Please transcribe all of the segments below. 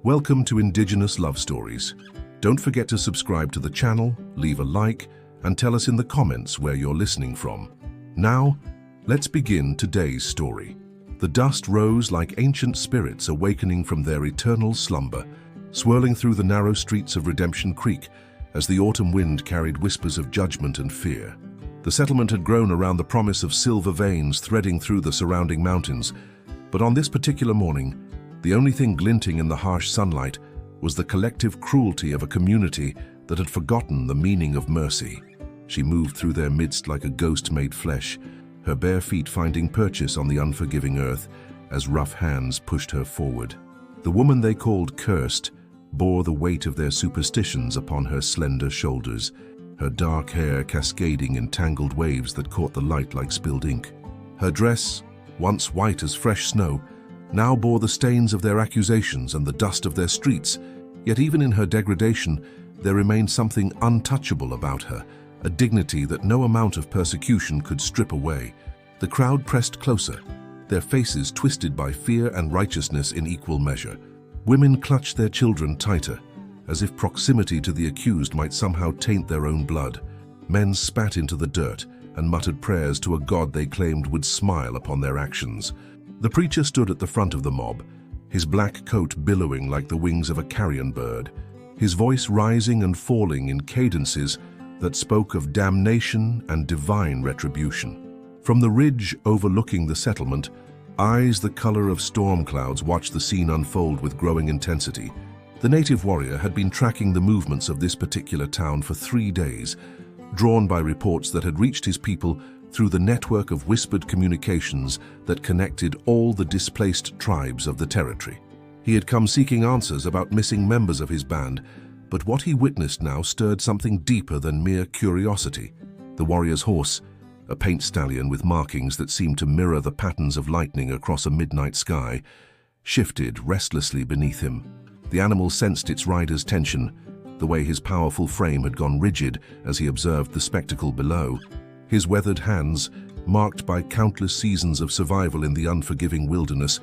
Welcome to Indigenous Love Stories. Don't forget to subscribe to the channel, leave a like, and tell us in the comments where you're listening from. Now, let's begin today's story. The dust rose like ancient spirits awakening from their eternal slumber, swirling through the narrow streets of Redemption Creek as the autumn wind carried whispers of judgment and fear. The settlement had grown around the promise of silver veins threading through the surrounding mountains, but on this particular morning, the only thing glinting in the harsh sunlight was the collective cruelty of a community that had forgotten the meaning of mercy. She moved through their midst like a ghost made flesh, her bare feet finding purchase on the unforgiving earth as rough hands pushed her forward. The woman they called Cursed bore the weight of their superstitions upon her slender shoulders, her dark hair cascading in tangled waves that caught the light like spilled ink. Her dress, once white as fresh snow, now bore the stains of their accusations and the dust of their streets, yet even in her degradation, there remained something untouchable about her, a dignity that no amount of persecution could strip away. The crowd pressed closer, their faces twisted by fear and righteousness in equal measure. Women clutched their children tighter, as if proximity to the accused might somehow taint their own blood. Men spat into the dirt and muttered prayers to a God they claimed would smile upon their actions. The preacher stood at the front of the mob, his black coat billowing like the wings of a carrion bird, his voice rising and falling in cadences that spoke of damnation and divine retribution. From the ridge overlooking the settlement, eyes the color of storm clouds watched the scene unfold with growing intensity. The native warrior had been tracking the movements of this particular town for 3 days, drawn by reports that had reached his people through the network of whispered communications that connected all the displaced tribes of the territory. He had come seeking answers about missing members of his band, but what he witnessed now stirred something deeper than mere curiosity. The warrior's horse, a paint stallion with markings that seemed to mirror the patterns of lightning across a midnight sky, shifted restlessly beneath him. The animal sensed its rider's tension, the way his powerful frame had gone rigid as he observed the spectacle below. His weathered hands, marked by countless seasons of survival in the unforgiving wilderness,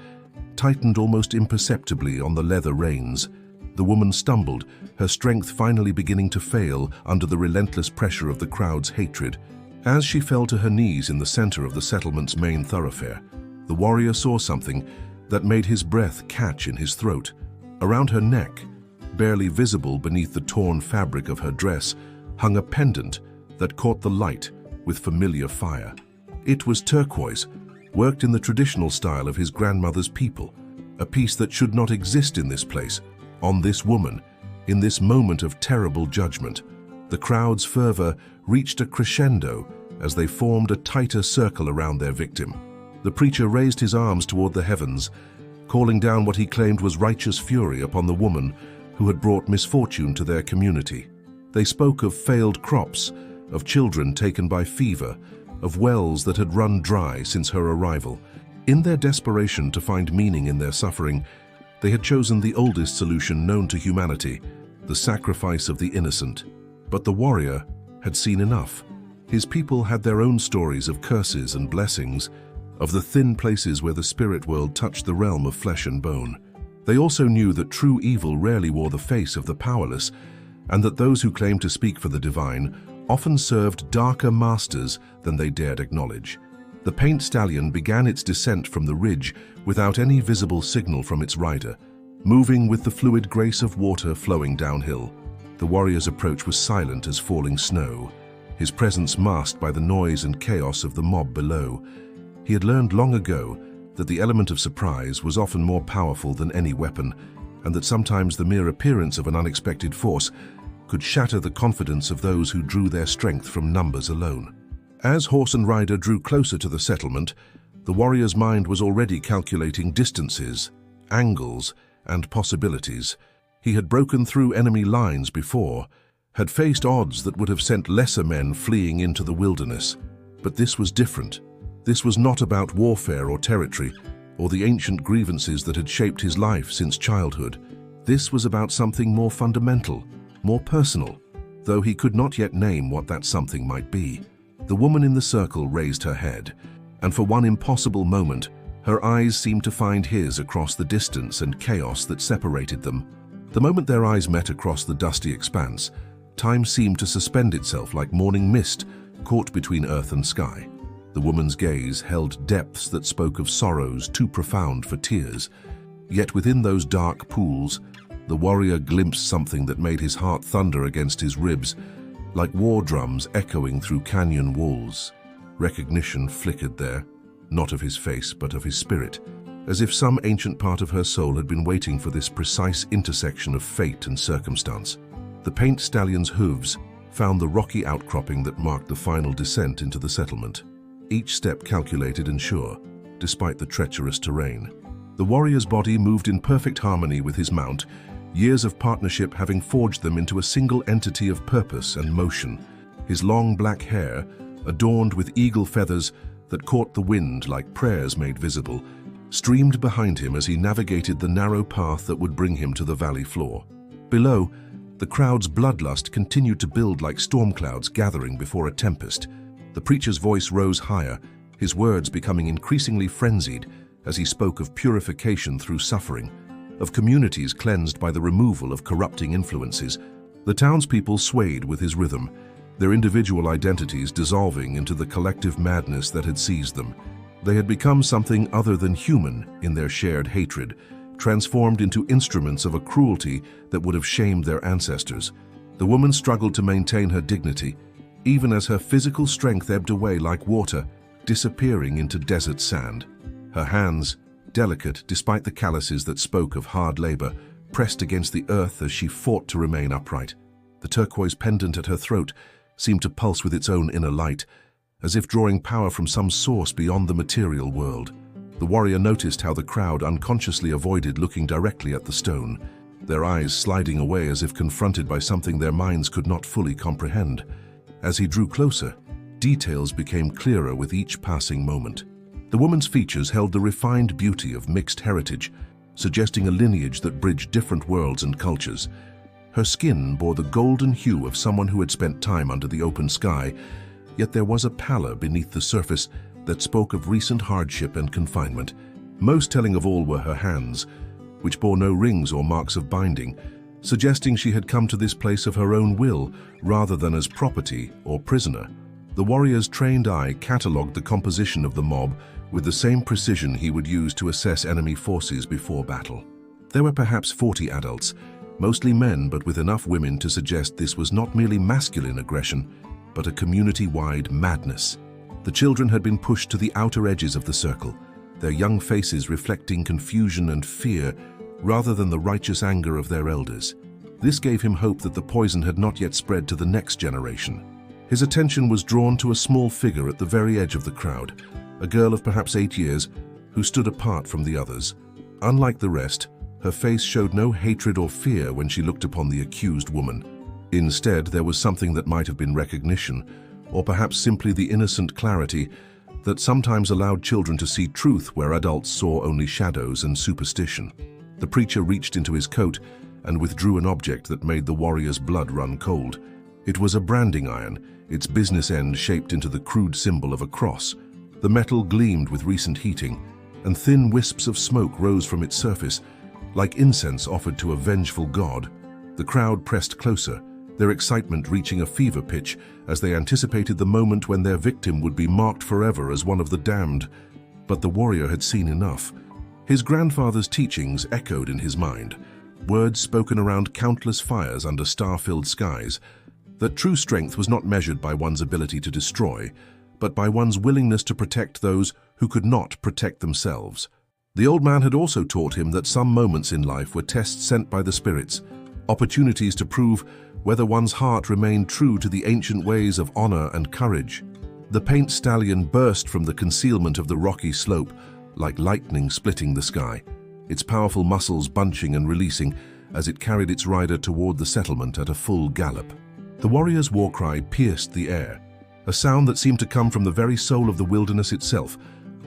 tightened almost imperceptibly on the leather reins. The woman stumbled, her strength finally beginning to fail under the relentless pressure of the crowd's hatred. As she fell to her knees in the center of the settlement's main thoroughfare, the warrior saw something that made his breath catch in his throat. Around her neck, barely visible beneath the torn fabric of her dress, hung a pendant that caught the light with familiar fire. It was turquoise, worked in the traditional style of his grandmother's people, a piece that should not exist in this place, on this woman, in this moment of terrible judgment. The crowd's fervor reached a crescendo as they formed a tighter circle around their victim. The preacher raised his arms toward the heavens, calling down what he claimed was righteous fury upon the woman who had brought misfortune to their community. They spoke of failed crops, of children taken by fever, of wells that had run dry since her arrival. In their desperation to find meaning in their suffering, they had chosen the oldest solution known to humanity, the sacrifice of the innocent. But the warrior had seen enough. His people had their own stories of curses and blessings, of the thin places where the spirit world touched the realm of flesh and bone. They also knew that true evil rarely wore the face of the powerless, and that those who claimed to speak for the divine often served darker masters than they dared acknowledge. The paint stallion began its descent from the ridge without any visible signal from its rider, moving with the fluid grace of water flowing downhill. The warrior's approach was silent as falling snow, his presence masked by the noise and chaos of the mob below. He had learned long ago that the element of surprise was often more powerful than any weapon, and that sometimes the mere appearance of an unexpected force could shatter the confidence of those who drew their strength from numbers alone. As horse and rider drew closer to the settlement, the warrior's mind was already calculating distances, angles, and possibilities. He had broken through enemy lines before, had faced odds that would have sent lesser men fleeing into the wilderness. But this was different. This was not about warfare or territory, or the ancient grievances that had shaped his life since childhood. This was about something more fundamental, more personal, though he could not yet name what that something might be. The woman in the circle raised her head, and for one impossible moment, Her eyes seemed to find his across the distance and chaos that separated them. The moment their eyes met across the dusty expanse, time seemed to suspend itself like morning mist caught between earth and sky. The woman's gaze held depths that spoke of sorrows too profound for tears. Yet within those dark pools, the warrior glimpsed something that made his heart thunder against his ribs, like war drums echoing through canyon walls. Recognition flickered there, not of his face but of his spirit, as if some ancient part of her soul had been waiting for this precise intersection of fate and circumstance. The paint stallion's hooves found the rocky outcropping that marked the final descent into the settlement, each step calculated and sure, despite the treacherous terrain. The warrior's body moved in perfect harmony with his mount, years of partnership having forged them into a single entity of purpose and motion. His long black hair, adorned with eagle feathers that caught the wind like prayers made visible, streamed behind him as he navigated the narrow path that would bring him to the valley floor. Below, the crowd's bloodlust continued to build like storm clouds gathering before a tempest. The preacher's voice rose higher, his words becoming increasingly frenzied as he spoke of purification through suffering, of communities cleansed by the removal of corrupting influences. The townspeople swayed with his rhythm, their individual identities dissolving into the collective madness that had seized them. They had become something other than human in their shared hatred, transformed into instruments of a cruelty that would have shamed their ancestors. The woman struggled to maintain her dignity, even as her physical strength ebbed away like water, disappearing into desert sand. Her hands, delicate despite the calluses that spoke of hard labor, pressed against the earth as she fought to remain upright. The turquoise pendant at her throat seemed to pulse with its own inner light, as if drawing power from some source beyond the material world. The warrior noticed how the crowd unconsciously avoided looking directly at the stone, their eyes sliding away as if confronted by something their minds could not fully comprehend. As he drew closer, details became clearer with each passing moment. The woman's features held the refined beauty of mixed heritage, suggesting a lineage that bridged different worlds and cultures. Her skin bore the golden hue of someone who had spent time under the open sky, yet there was a pallor beneath the surface that spoke of recent hardship and confinement. Most telling of all were her hands, which bore no rings or marks of binding, suggesting she had come to this place of her own will rather than as property or prisoner. The warrior's trained eye catalogued the composition of the mob with the same precision he would use to assess enemy forces before battle. There were perhaps 40 adults, mostly men but with enough women to suggest this was not merely masculine aggression, but a community-wide madness. The children had been pushed to the outer edges of the circle, their young faces reflecting confusion and fear rather than the righteous anger of their elders. This gave him hope that the poison had not yet spread to the next generation. His attention was drawn to a small figure at the very edge of the crowd, a girl of perhaps 8 years, who stood apart from the others. Unlike the rest, her face showed no hatred or fear when she looked upon the accused woman. Instead, there was something that might have been recognition, or perhaps simply the innocent clarity that sometimes allowed children to see truth where adults saw only shadows and superstition. The preacher reached into his coat and withdrew an object that made the warrior's blood run cold. It was a branding iron, its business end shaped into the crude symbol of a cross. The metal gleamed with recent heating, and thin wisps of smoke rose from its surface, like incense offered to a vengeful god. The crowd pressed closer, their excitement reaching a fever pitch as they anticipated the moment when their victim would be marked forever as one of the damned. But the warrior had seen enough. His grandfather's teachings echoed in his mind, words spoken around countless fires under star-filled skies, that true strength was not measured by one's ability to destroy, but by one's willingness to protect those who could not protect themselves. The old man had also taught him that some moments in life were tests sent by the spirits, opportunities to prove whether one's heart remained true to the ancient ways of honor and courage. The paint stallion burst from the concealment of the rocky slope, like lightning splitting the sky, its powerful muscles bunching and releasing as it carried its rider toward the settlement at a full gallop. The warrior's war cry pierced the air, a sound that seemed to come from the very soul of the wilderness itself,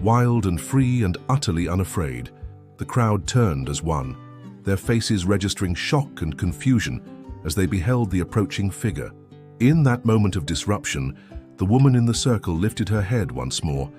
wild and free and utterly unafraid. The crowd turned as one, their faces registering shock and confusion as they beheld the approaching figure. In that moment of disruption, the woman in the circle lifted her head once more,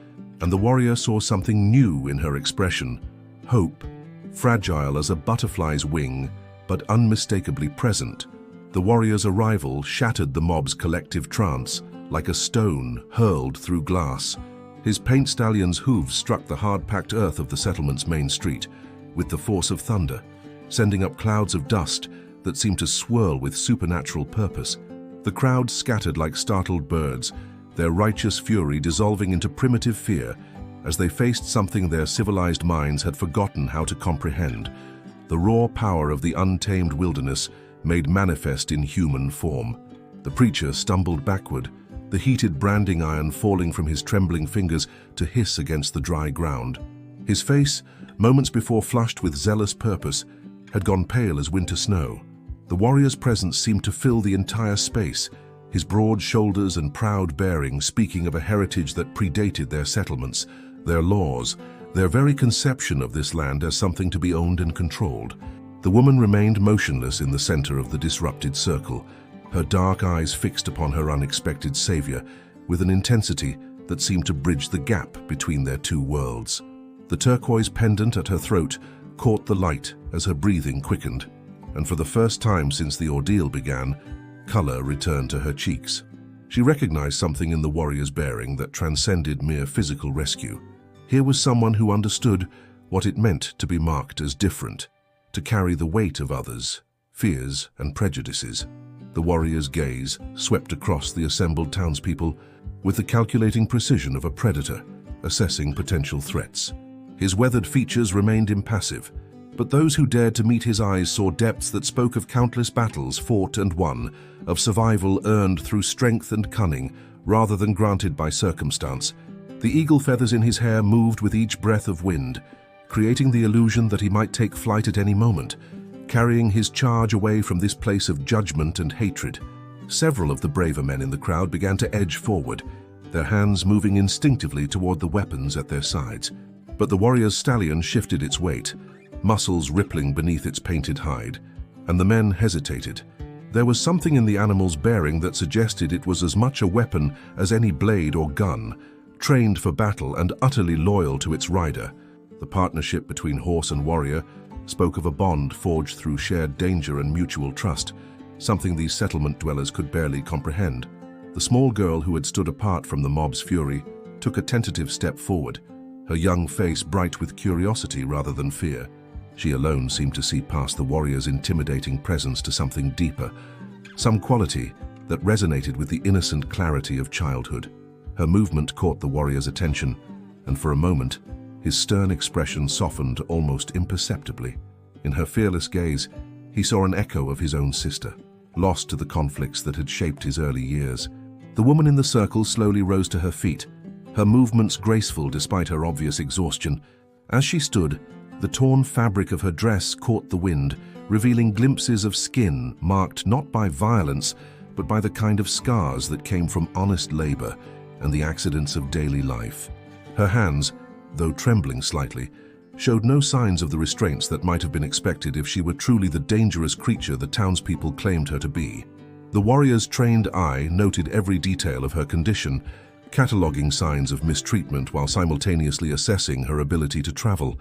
and the warrior saw something new in her expression: hope, fragile as a butterfly's wing, but unmistakably present. The warrior's arrival shattered the mob's collective trance, like a stone hurled through glass. His paint stallion's hooves struck the hard-packed earth of the settlement's main street with the force of thunder, sending up clouds of dust that seemed to swirl with supernatural purpose. The crowd scattered like startled birds, their righteous fury dissolving into primitive fear as they faced something their civilized minds had forgotten how to comprehend: the raw power of the untamed wilderness made manifest in human form. The preacher stumbled backward, the heated branding iron falling from his trembling fingers to hiss against the dry ground. His face, moments before flushed with zealous purpose, had gone pale as winter snow. The warrior's presence seemed to fill the entire space, his broad shoulders and proud bearing speaking of a heritage that predated their settlements, their laws, their very conception of this land as something to be owned and controlled. The woman remained motionless in the center of the disrupted circle, her dark eyes fixed upon her unexpected savior with an intensity that seemed to bridge the gap between their two worlds. The turquoise pendant at her throat caught the light as her breathing quickened, and for the first time since the ordeal began, color returned to her cheeks. She recognized something in the warrior's bearing that transcended mere physical rescue. Here was someone who understood what it meant to be marked as different, to carry the weight of others, fears and prejudices. The warrior's gaze swept across the assembled townspeople with the calculating precision of a predator, assessing potential threats. His weathered features remained impassive, but those who dared to meet his eyes saw depths that spoke of countless battles fought and won, of survival earned through strength and cunning rather than granted by circumstance. The eagle feathers in his hair moved with each breath of wind, creating the illusion that he might take flight at any moment, carrying his charge away from this place of judgment and hatred. Several of the braver men in the crowd began to edge forward, their hands moving instinctively toward the weapons at their sides. But the warrior's stallion shifted its weight, muscles rippling beneath its painted hide, and the men hesitated. There was something in the animal's bearing that suggested it was as much a weapon as any blade or gun, trained for battle and utterly loyal to its rider. The partnership between horse and warrior spoke of a bond forged through shared danger and mutual trust, something these settlement dwellers could barely comprehend. The small girl who had stood apart from the mob's fury took a tentative step forward, her young face bright with curiosity rather than fear. She alone seemed to see past the warrior's intimidating presence to something deeper, some quality that resonated with the innocent clarity of childhood. Her movement caught the warrior's attention, and for a moment, his stern expression softened almost imperceptibly. In her fearless gaze, he saw an echo of his own sister, lost to the conflicts that had shaped his early years. The woman in the circle slowly rose to her feet, her movements graceful despite her obvious exhaustion. As she stood, the torn fabric of her dress caught the wind, revealing glimpses of skin marked not by violence, but by the kind of scars that came from honest labor and the accidents of daily life. Her hands, though trembling slightly, showed no signs of the restraints that might have been expected if she were truly the dangerous creature the townspeople claimed her to be. The warrior's trained eye noted every detail of her condition, cataloging signs of mistreatment while simultaneously assessing her ability to travel.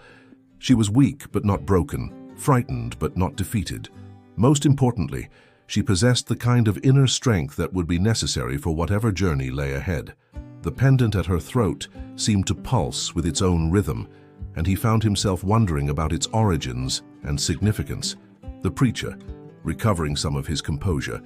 She was weak but not broken, frightened but not defeated. Most importantly, she possessed the kind of inner strength that would be necessary for whatever journey lay ahead. The pendant at her throat seemed to pulse with its own rhythm, and he found himself wondering about its origins and significance. The preacher, recovering some of his composure,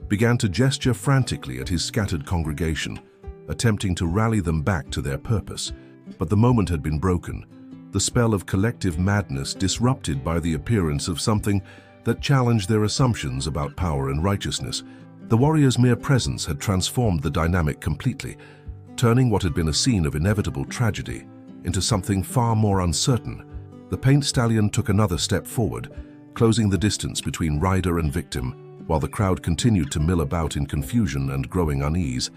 began to gesture frantically at his scattered congregation, attempting to rally them back to their purpose. But the moment had been broken, the spell of collective madness disrupted by the appearance of something that challenged their assumptions about power and righteousness. The warrior's mere presence had transformed the dynamic completely, turning what had been a scene of inevitable tragedy into something far more uncertain. The paint stallion took another step forward, closing the distance between rider and victim, while the crowd continued to mill about in confusion and growing unease.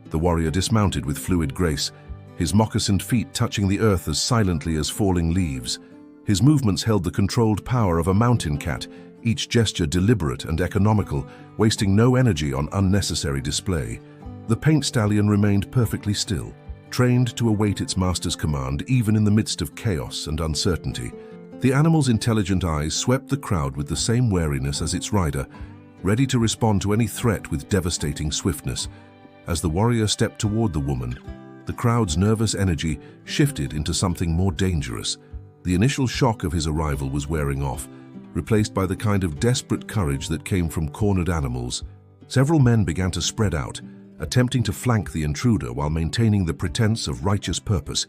The warrior dismounted with fluid grace, his moccasined feet touching the earth as silently as falling leaves. His movements held the controlled power of a mountain cat, each gesture deliberate and economical, wasting no energy on unnecessary display. The paint stallion remained perfectly still, trained to await its master's command even in the midst of chaos and uncertainty. The animal's intelligent eyes swept the crowd with the same wariness as its rider, ready to respond to any threat with devastating swiftness. As the warrior stepped toward the woman, the crowd's nervous energy shifted into something more dangerous. The initial shock of his arrival was wearing off, replaced by the kind of desperate courage that came from cornered animals. Several men began to spread out, attempting to flank the intruder while maintaining the pretense of righteous purpose.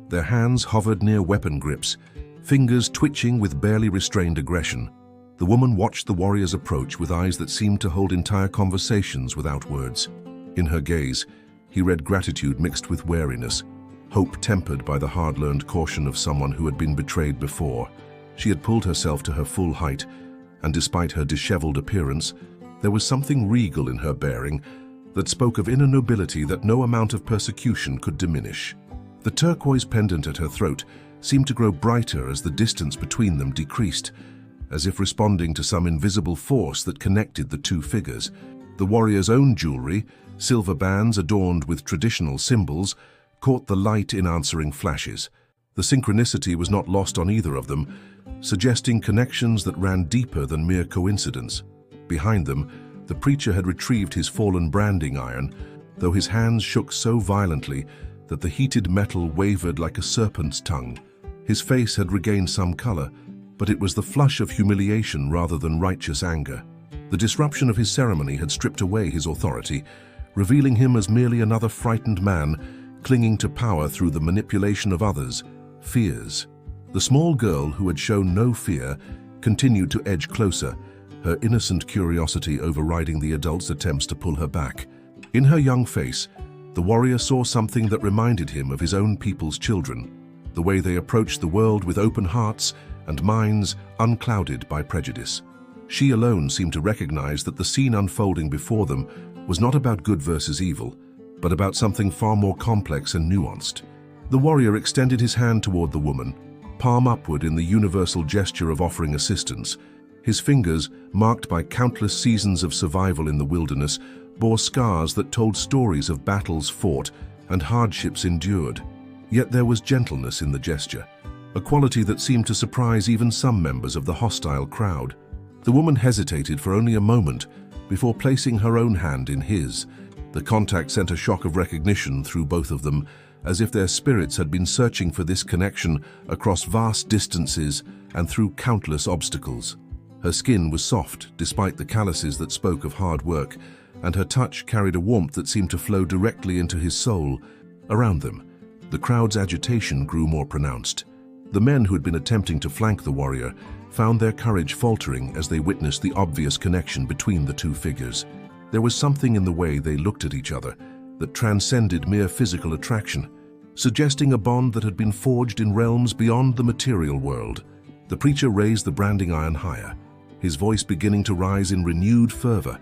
Their hands hovered near weapon grips, fingers twitching with barely restrained aggression. The woman watched the warrior's approach with eyes that seemed to hold entire conversations without words. In her gaze, he read gratitude mixed with wariness, hope tempered by the hard-learned caution of someone who had been betrayed before. She had pulled herself to her full height, and despite her disheveled appearance, there was something regal in her bearing that spoke of inner nobility that no amount of persecution could diminish. The turquoise pendant at her throat seemed to grow brighter as the distance between them decreased, as if responding to some invisible force that connected the two figures. The warrior's own jewelry, silver bands adorned with traditional symbols, caught the light in answering flashes. The synchronicity was not lost on either of them, suggesting connections that ran deeper than mere coincidence. Behind them, the preacher had retrieved his fallen branding iron, though his hands shook so violently that the heated metal wavered like a serpent's tongue. His face had regained some color, but it was the flush of humiliation rather than righteous anger. The disruption of his ceremony had stripped away his authority, revealing him as merely another frightened man clinging to power through the manipulation of others' fears. The small girl, who had shown no fear, continued to edge closer, her innocent curiosity overriding the adult's attempts to pull her back. In her young face, the warrior saw something that reminded him of his own people's children, the way they approached the world with open hearts and minds unclouded by prejudice. She alone seemed to recognize that the scene unfolding before them was not about good versus evil, but about something far more complex and nuanced. The warrior extended his hand toward the woman, palm upward in the universal gesture of offering assistance. His fingers, marked by countless seasons of survival in the wilderness, bore scars that told stories of battles fought and hardships endured. Yet there was gentleness in the gesture, a quality that seemed to surprise even some members of the hostile crowd. The woman hesitated for only a moment before placing her own hand in his. The contact sent a shock of recognition through both of them, as if their spirits had been searching for this connection across vast distances and through countless obstacles. Her skin was soft, despite the calluses that spoke of hard work, and her touch carried a warmth that seemed to flow directly into his soul. Around them, the crowd's agitation grew more pronounced. The men who had been attempting to flank the warrior found their courage faltering as they witnessed the obvious connection between the two figures. There was something in the way they looked at each other that transcended mere physical attraction, suggesting a bond that had been forged in realms beyond the material world. The preacher raised the branding iron higher, his voice beginning to rise in renewed fervor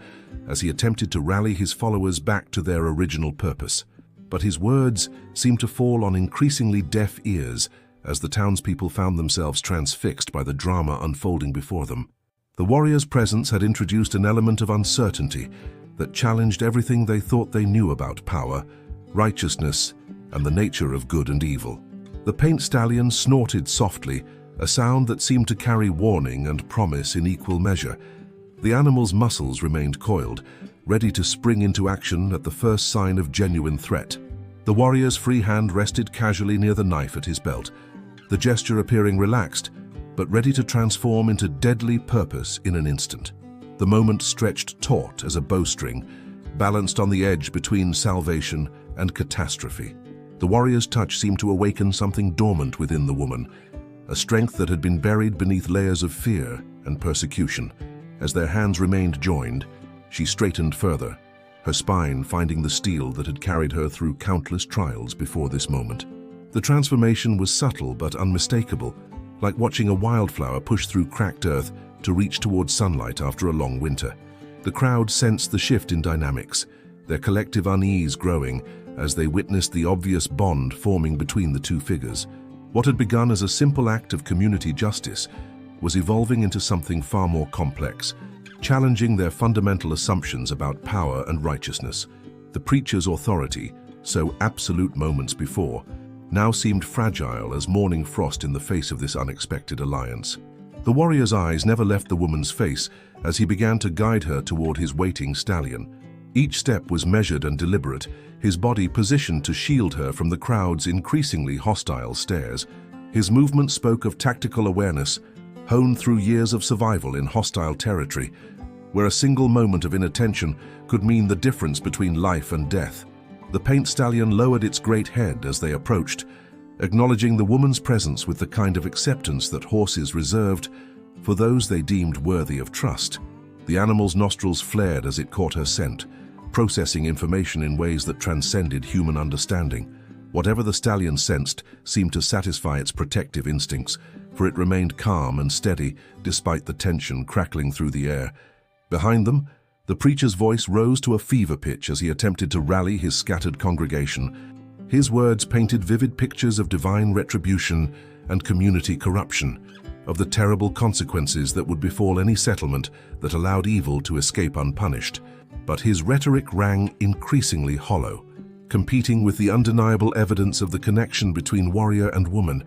as he attempted to rally his followers back to their original purpose. But his words seemed to fall on increasingly deaf ears as the townspeople found themselves transfixed by the drama unfolding before them. The warrior's presence had introduced an element of uncertainty that challenged everything they thought they knew about power, righteousness, and the nature of good and evil. The paint stallion snorted softly, a sound that seemed to carry warning and promise in equal measure. The animal's muscles remained coiled, ready to spring into action at the first sign of genuine threat. The warrior's free hand rested casually near the knife at his belt, the gesture appearing relaxed, but ready to transform into deadly purpose in an instant. The moment stretched taut as a bowstring, balanced on the edge between salvation and catastrophe. The warrior's touch seemed to awaken something dormant within the woman, a strength that had been buried beneath layers of fear and persecution. As their hands remained joined, she straightened further, her spine finding the steel that had carried her through countless trials before this moment. The transformation was subtle but unmistakable, like watching a wildflower push through cracked earth to reach towards sunlight after a long winter. The crowd sensed the shift in dynamics, their collective unease growing as they witnessed the obvious bond forming between the two figures. What had begun as a simple act of community justice was evolving into something far more complex, challenging their fundamental assumptions about power and righteousness. The preacher's authority, so absolute moments before, now seemed fragile as morning frost in the face of this unexpected alliance. The warrior's eyes never left the woman's face as he began to guide her toward his waiting stallion. Each step was measured and deliberate, his body positioned to shield her from the crowd's increasingly hostile stares. His movement spoke of tactical awareness, honed through years of survival in hostile territory, where a single moment of inattention could mean the difference between life and death. The paint stallion lowered its great head as they approached, acknowledging the woman's presence with the kind of acceptance that horses reserved for those they deemed worthy of trust. The animal's nostrils flared as it caught her scent, processing information in ways that transcended human understanding. Whatever the stallion sensed seemed to satisfy its protective instincts, for it remained calm and steady despite the tension crackling through the air. Behind them, the preacher's voice rose to a fever pitch as he attempted to rally his scattered congregation. His words painted vivid pictures of divine retribution and community corruption, of the terrible consequences that would befall any settlement that allowed evil to escape unpunished. But his rhetoric rang increasingly hollow, competing with the undeniable evidence of the connection between warrior and woman.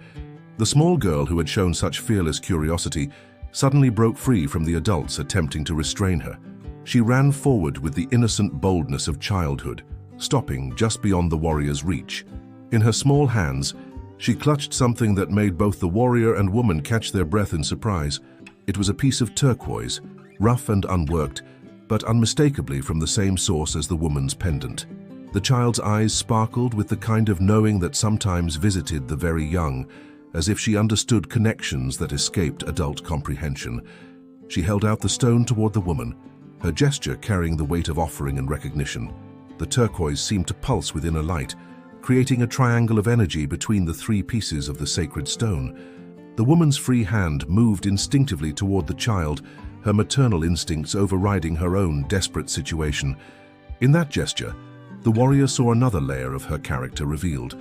The small girl who had shown such fearless curiosity suddenly broke free from the adults attempting to restrain her. She ran forward with the innocent boldness of childhood, stopping just beyond the warrior's reach. In her small hands, she clutched something that made both the warrior and woman catch their breath in surprise. It was a piece of turquoise, rough and unworked, but unmistakably from the same source as the woman's pendant. The child's eyes sparkled with the kind of knowing that sometimes visited the very young, as if she understood connections that escaped adult comprehension. She held out the stone toward the woman, her gesture carrying the weight of offering and recognition. The turquoise seemed to pulse within a light, creating a triangle of energy between the three pieces of the sacred stone. The woman's free hand moved instinctively toward the child, her maternal instincts overriding her own desperate situation. In that gesture, the warrior saw another layer of her character revealed,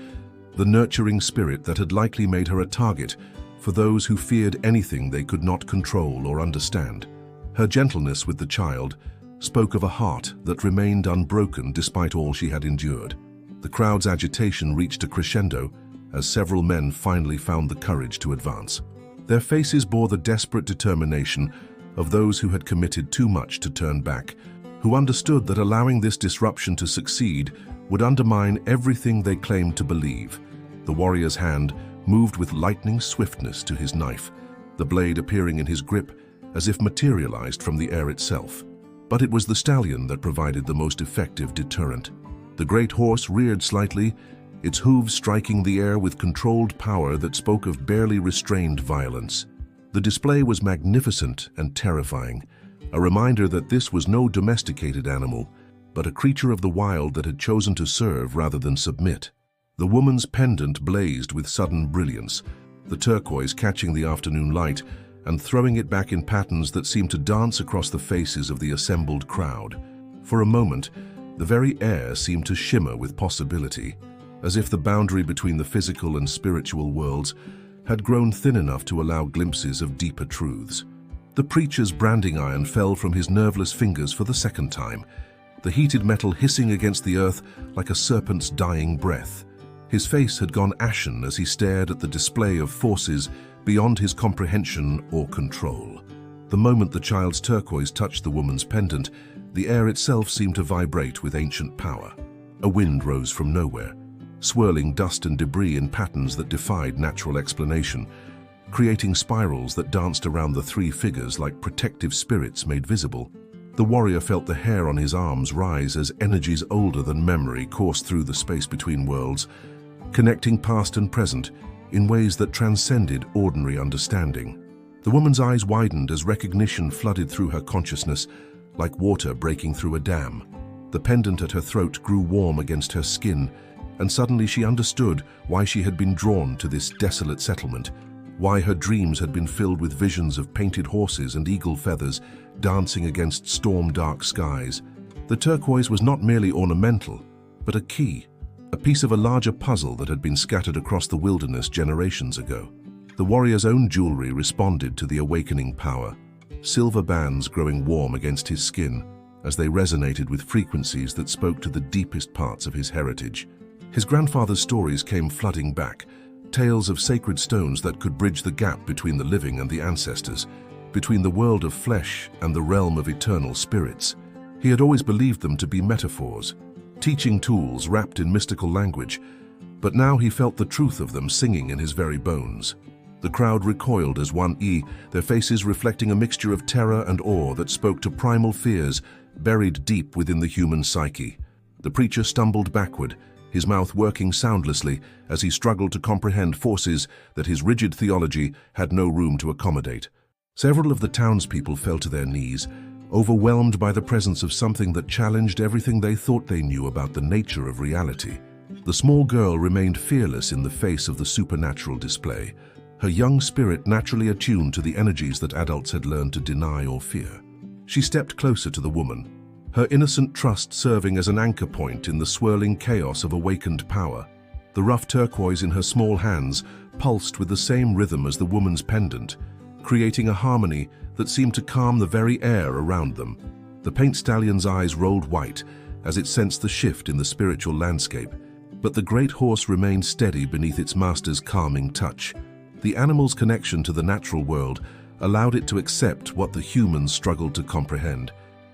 the nurturing spirit that had likely made her a target for those who feared anything they could not control or understand. Her gentleness with the child spoke of a heart that remained unbroken despite all she had endured. The crowd's agitation reached a crescendo as several men finally found the courage to advance. Their faces bore the desperate determination of those who had committed too much to turn back, who understood that allowing this disruption to succeed would undermine everything they claimed to believe. The warrior's hand moved with lightning swiftness to his knife, the blade appearing in his grip as if materialized from the air itself. But it was the stallion that provided the most effective deterrent. The great horse reared slightly, its hooves striking the air with controlled power that spoke of barely restrained violence. The display was magnificent and terrifying, a reminder that this was no domesticated animal, but a creature of the wild that had chosen to serve rather than submit. The woman's pendant blazed with sudden brilliance, the turquoise catching the afternoon light and throwing it back in patterns that seemed to dance across the faces of the assembled crowd. For a moment, the very air seemed to shimmer with possibility, as if the boundary between the physical and spiritual worlds had grown thin enough to allow glimpses of deeper truths. The preacher's branding iron fell from his nerveless fingers for the second time, the heated metal hissing against the earth like a serpent's dying breath. His face had gone ashen as he stared at the display of forces beyond his comprehension or control. The moment the child's turquoise touched the woman's pendant, the air itself seemed to vibrate with ancient power. A wind rose from nowhere, swirling dust and debris in patterns that defied natural explanation, creating spirals that danced around the three figures like protective spirits made visible. The warrior felt the hair on his arms rise as energies older than memory coursed through the space between worlds, connecting past and present in ways that transcended ordinary understanding. The woman's eyes widened as recognition flooded through her consciousness, like water breaking through a dam. The pendant at her throat grew warm against her skin, and suddenly she understood why she had been drawn to this desolate settlement, why her dreams had been filled with visions of painted horses and eagle feathers dancing against storm-dark skies. The turquoise was not merely ornamental, but a key, a piece of a larger puzzle that had been scattered across the wilderness generations ago. The warrior's own jewelry responded to the awakening power, silver bands growing warm against his skin as they resonated with frequencies that spoke to the deepest parts of his heritage. His grandfather's stories came flooding back, tales of sacred stones that could bridge the gap between the living and the ancestors, between the world of flesh and the realm of eternal spirits. He had always believed them to be metaphors, teaching tools wrapped in mystical language, but now he felt the truth of them singing in his very bones. The crowd recoiled as one, their faces reflecting a mixture of terror and awe that spoke to primal fears buried deep within the human psyche. The preacher stumbled backward, his mouth working soundlessly as he struggled to comprehend forces that his rigid theology had no room to accommodate. Several of the townspeople fell to their knees, overwhelmed by the presence of something that challenged everything they thought they knew about the nature of reality. The small girl remained fearless in the face of the supernatural display, her young spirit naturally attuned to the energies that adults had learned to deny or fear. She stepped closer to the woman, her innocent trust serving as an anchor point in the swirling chaos of awakened power. The rough turquoise in her small hands pulsed with the same rhythm as the woman's pendant, creating a harmony that seemed to calm the very air around them. The paint stallion's eyes rolled white as it sensed the shift in the spiritual landscape, but the great horse remained steady beneath its master's calming touch. The animal's connection to the natural world allowed it to accept what the humans struggled to comprehend,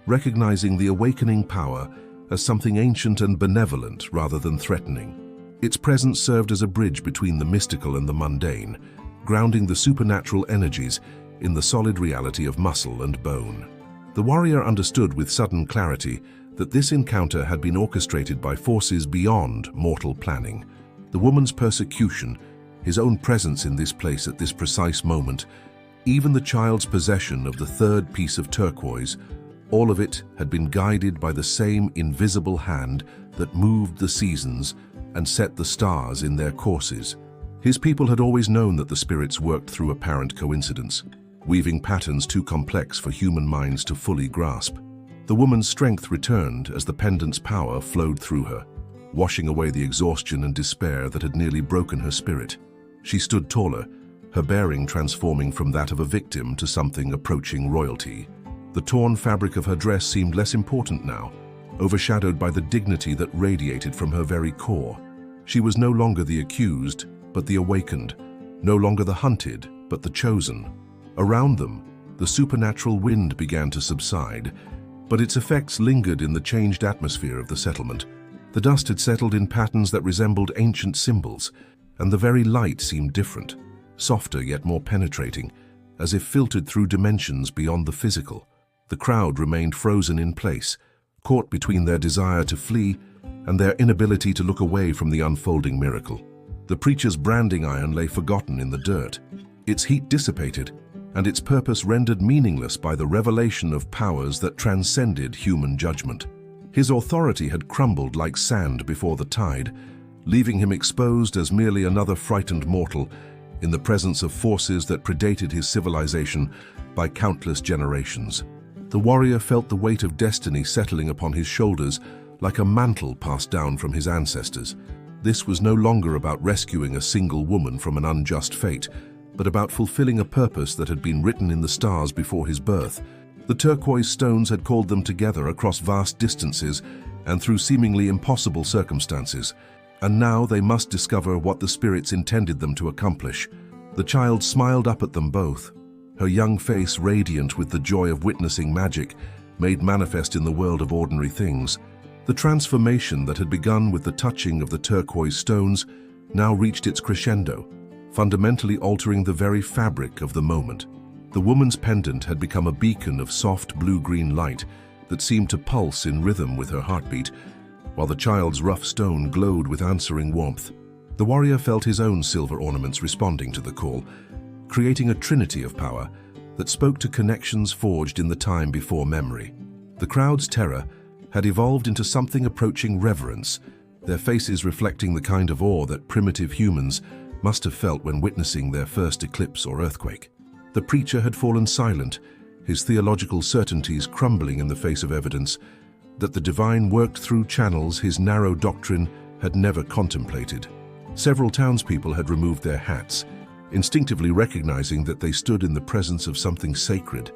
recognizing the awakening power as something ancient and benevolent rather than threatening. Its presence served as a bridge between the mystical and the mundane, grounding the supernatural energies in the solid reality of muscle and bone. The warrior understood with sudden clarity that this encounter had been orchestrated by forces beyond mortal planning. The woman's persecution, his own presence in this place at this precise moment, even the child's possession of the third piece of turquoise, all of it had been guided by the same invisible hand that moved the seasons and set the stars in their courses. His people had always known that the spirits worked through apparent coincidence, weaving patterns too complex for human minds to fully grasp. The woman's strength returned as the pendant's power flowed through her, washing away the exhaustion and despair that had nearly broken her spirit. She stood taller, her bearing transforming from that of a victim to something approaching royalty. The torn fabric of her dress seemed less important now, overshadowed by the dignity that radiated from her very core. She was no longer the accused, but the awakened, no longer the hunted, but the chosen. Around them, the supernatural wind began to subside, but its effects lingered in the changed atmosphere of the settlement. The dust had settled in patterns that resembled ancient symbols, and the very light seemed different, softer yet more penetrating, as if filtered through dimensions beyond the physical. The crowd remained frozen in place, caught between their desire to flee and their inability to look away from the unfolding miracle. The preacher's branding iron lay forgotten in the dirt, its heat dissipated, and its purpose rendered meaningless by the revelation of powers that transcended human judgment. His authority had crumbled like sand before the tide, leaving him exposed as merely another frightened mortal in the presence of forces that predated his civilization by countless generations. The warrior felt the weight of destiny settling upon his shoulders like a mantle passed down from his ancestors. This was no longer about rescuing a single woman from an unjust fate, but about fulfilling a purpose that had been written in the stars before his birth. The turquoise stones had called them together across vast distances and through seemingly impossible circumstances, and now they must discover what the spirits intended them to accomplish. The child smiled up at them both, her young face radiant with the joy of witnessing magic made manifest in the world of ordinary things. The transformation that had begun with the touching of the turquoise stones now reached its crescendo, fundamentally altering the very fabric of the moment. The woman's pendant had become a beacon of soft blue-green light that seemed to pulse in rhythm with her heartbeat, while the child's rough stone glowed with answering warmth. The warrior felt his own silver ornaments responding to the call, creating a trinity of power that spoke to connections forged in the time before memory. The crowd's terror had evolved into something approaching reverence, their faces reflecting the kind of awe that primitive humans must have felt when witnessing their first eclipse or earthquake. The preacher had fallen silent, his theological certainties crumbling in the face of evidence that the divine worked through channels his narrow doctrine had never contemplated. Several townspeople had removed their hats, instinctively recognizing that they stood in the presence of something sacred.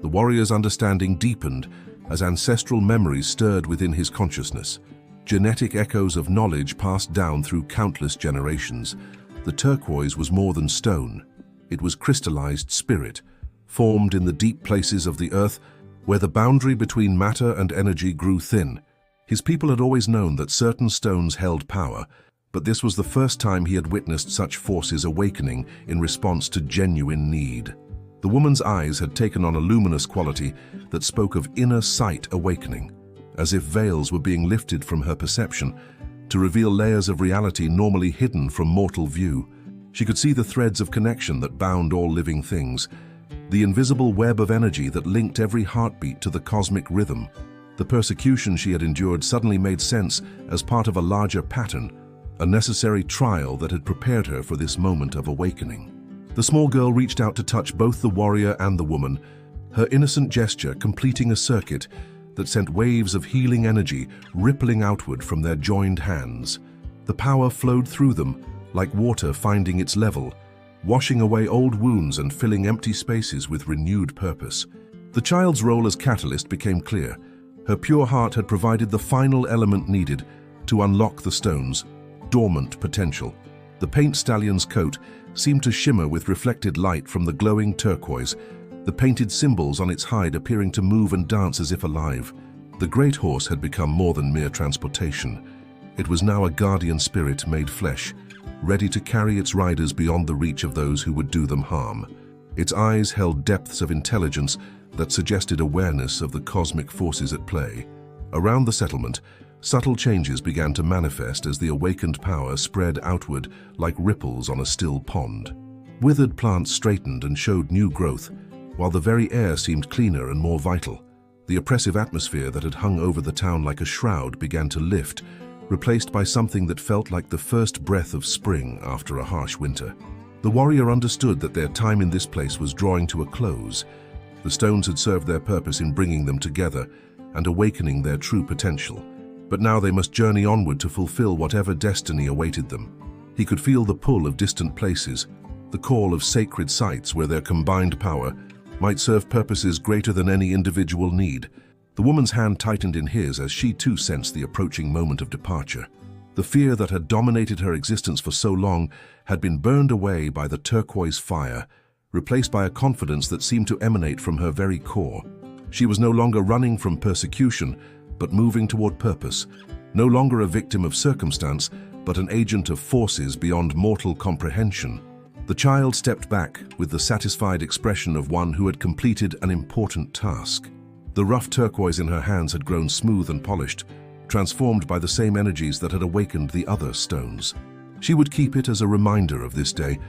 The warrior's understanding deepened as ancestral memories stirred within his consciousness. genetic echoes of knowledge passed down through countless generations. The turquoise was more than stone. It was crystallized spirit, formed in the deep places of the earth where the boundary between matter and energy grew thin. His people had always known that certain stones held power, but this was the first time he had witnessed such forces awakening in response to genuine need. The woman's eyes had taken on a luminous quality that spoke of inner sight awakening, as if veils were being lifted from her perception to reveal layers of reality normally hidden from mortal view. She could see the threads of connection that bound all living things, the invisible web of energy that linked every heartbeat to the cosmic rhythm. The persecution she had endured suddenly made sense as part of a larger pattern, a necessary trial that had prepared her for this moment of awakening. The small girl reached out to touch both the warrior and the woman, her innocent gesture completing a circuit that sent waves of healing energy rippling outward from their joined hands. The power flowed through them, like water finding its level, washing away old wounds and filling empty spaces with renewed purpose. The child's role as catalyst became clear. Her pure heart had provided the final element needed to unlock the stone's dormant potential. The paint stallion's coat seemed to shimmer with reflected light from the glowing turquoise, the painted symbols on its hide appearing to move and dance as if alive. The great horse had become more than mere transportation. It was now a guardian spirit made flesh, ready to carry its riders beyond the reach of those who would do them harm. Its eyes held depths of intelligence that suggested awareness of the cosmic forces at play. Around the settlement, subtle changes began to manifest as the awakened power spread outward like ripples on a still pond. Withered plants straightened and showed new growth, while the very air seemed cleaner and more vital. The oppressive atmosphere that had hung over the town like a shroud began to lift, replaced by something that felt like the first breath of spring after a harsh winter. The warrior understood that their time in this place was drawing to a close. The stones had served their purpose in bringing them together and awakening their true potential. But now they must journey onward to fulfill whatever destiny awaited them. He could feel the pull of distant places, the call of sacred sites where their combined power might serve purposes greater than any individual need. The woman's hand tightened in his as she too sensed the approaching moment of departure. The fear that had dominated her existence for so long had been burned away by the turquoise fire, replaced by a confidence that seemed to emanate from her very core. She was no longer running from persecution, but moving toward purpose, no longer a victim of circumstance, but an agent of forces beyond mortal comprehension. The child stepped back with the satisfied expression of one who had completed an important task. The rough turquoise in her hands had grown smooth and polished, transformed by the same energies that had awakened the other stones. She would keep it as a reminder of this day,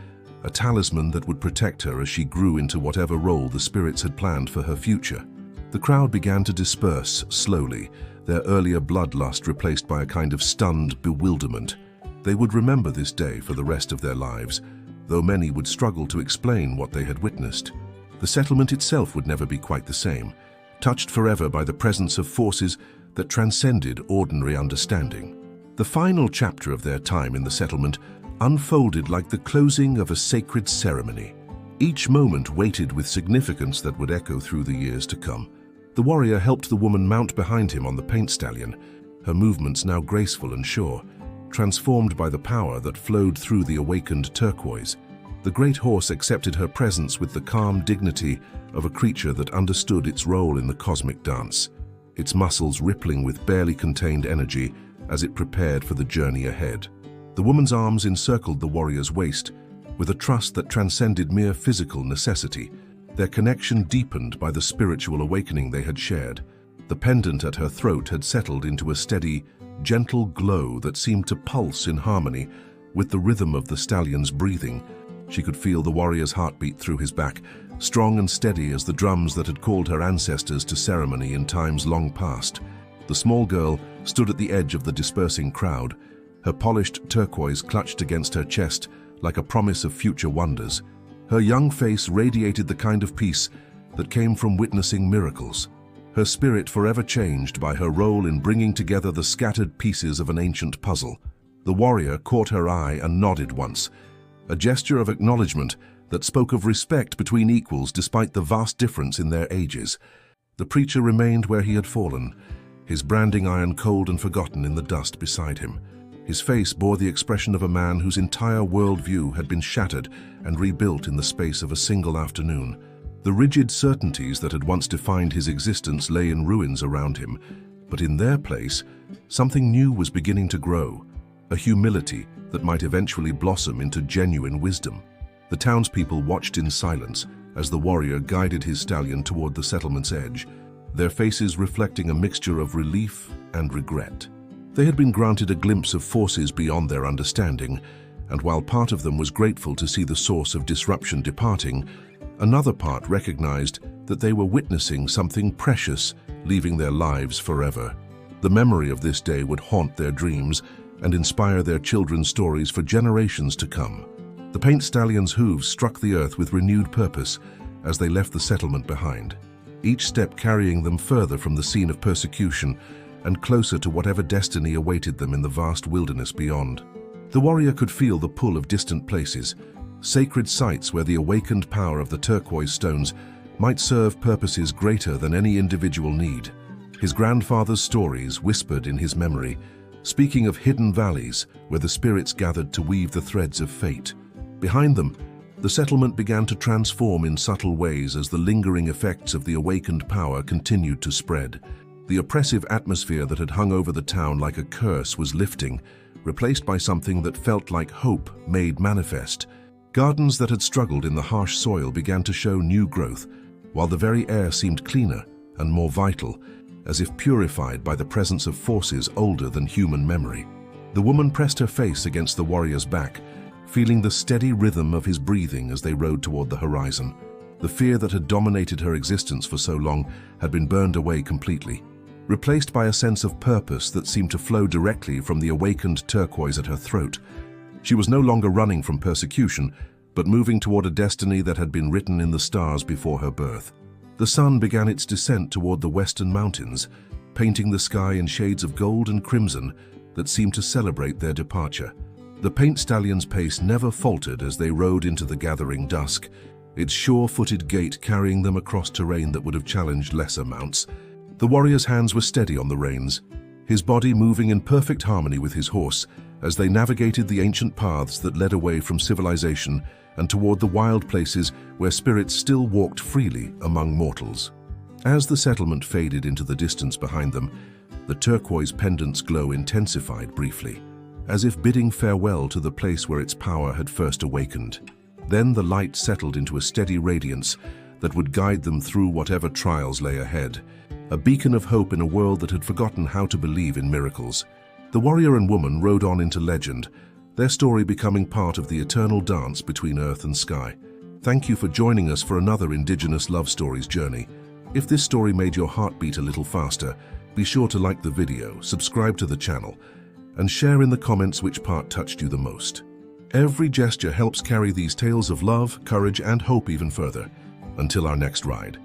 a talisman that would protect her as she grew into whatever role the spirits had planned for her future. The crowd began to disperse slowly, their earlier bloodlust replaced by a kind of stunned bewilderment. They would remember this day for the rest of their lives, though many would struggle to explain what they had witnessed. The settlement itself would never be quite the same, touched forever by the presence of forces that transcended ordinary understanding. The final chapter of their time in the settlement unfolded like the closing of a sacred ceremony. Each moment weighted with significance that would echo through the years to come. The warrior helped the woman mount behind him on the paint stallion, her movements now graceful and sure, transformed by the power that flowed through the awakened turquoise. The great horse accepted her presence with the calm dignity of a creature that understood its role in the cosmic dance, its muscles rippling with barely contained energy as it prepared for the journey ahead. The woman's arms encircled the warrior's waist, with a trust that transcended mere physical necessity. Their connection deepened by the spiritual awakening they had shared. The pendant at her throat had settled into a steady, gentle glow that seemed to pulse in harmony with the rhythm of the stallion's breathing. She could feel the warrior's heartbeat through his back, strong and steady as the drums that had called her ancestors to ceremony in times long past. The small girl stood at the edge of the dispersing crowd, her polished turquoise clutched against her chest like a promise of future wonders. Her young face radiated the kind of peace that came from witnessing miracles, her spirit forever changed by her role in bringing together the scattered pieces of an ancient puzzle. The warrior caught her eye and nodded once, a gesture of acknowledgement that spoke of respect between equals despite the vast difference in their ages. The preacher remained where he had fallen, his branding iron cold and forgotten in the dust beside him. His face bore the expression of a man whose entire worldview had been shattered and rebuilt in the space of a single afternoon. The rigid certainties that had once defined his existence lay in ruins around him, but in their place, something new was beginning to grow, a humility that might eventually blossom into genuine wisdom. The townspeople watched in silence as the warrior guided his stallion toward the settlement's edge, their faces reflecting a mixture of relief and regret. They had been granted a glimpse of forces beyond their understanding, and while part of them was grateful to see the source of disruption departing, another part recognized that they were witnessing something precious leaving their lives forever. The memory of this day would haunt their dreams and inspire their children's stories for generations to come. The paint stallion's hooves struck the earth with renewed purpose as they left the settlement behind, each step carrying them further from the scene of persecution and closer to whatever destiny awaited them in the vast wilderness beyond. The warrior could feel the pull of distant places, sacred sites where the awakened power of the turquoise stones might serve purposes greater than any individual need. His grandfather's stories whispered in his memory, speaking of hidden valleys where the spirits gathered to weave the threads of fate. Behind them, the settlement began to transform in subtle ways as the lingering effects of the awakened power continued to spread. The oppressive atmosphere that had hung over the town like a curse was lifting, replaced by something that felt like hope made manifest. Gardens that had struggled in the harsh soil began to show new growth, while the very air seemed cleaner and more vital, as if purified by the presence of forces older than human memory. The woman pressed her face against the warrior's back, feeling the steady rhythm of his breathing as they rode toward the horizon. The fear that had dominated her existence for so long had been burned away completely, replaced by a sense of purpose that seemed to flow directly from the awakened turquoise at her throat. She was no longer running from persecution, but moving toward a destiny that had been written in the stars before her birth. The sun began its descent toward the western mountains, painting the sky in shades of gold and crimson that seemed to celebrate their departure. The paint stallion's pace never faltered as they rode into the gathering dusk, its sure-footed gait carrying them across terrain that would have challenged lesser mounts. The warrior's hands were steady on the reins, his body moving in perfect harmony with his horse as they navigated the ancient paths that led away from civilization and toward the wild places where spirits still walked freely among mortals. As the settlement faded into the distance behind them, the turquoise pendant's glow intensified briefly, as if bidding farewell to the place where its power had first awakened. Then the light settled into a steady radiance that would guide them through whatever trials lay ahead, a beacon of hope in a world that had forgotten how to believe in miracles. The warrior and woman rode on into legend, their story becoming part of the eternal dance between earth and sky. Thank you for joining us for another Indigenous Love Stories journey. If this story made your heart beat a little faster, be sure to like the video, subscribe to the channel, and share in the comments which part touched you the most. Every gesture helps carry these tales of love, courage, and hope even further. Until our next ride.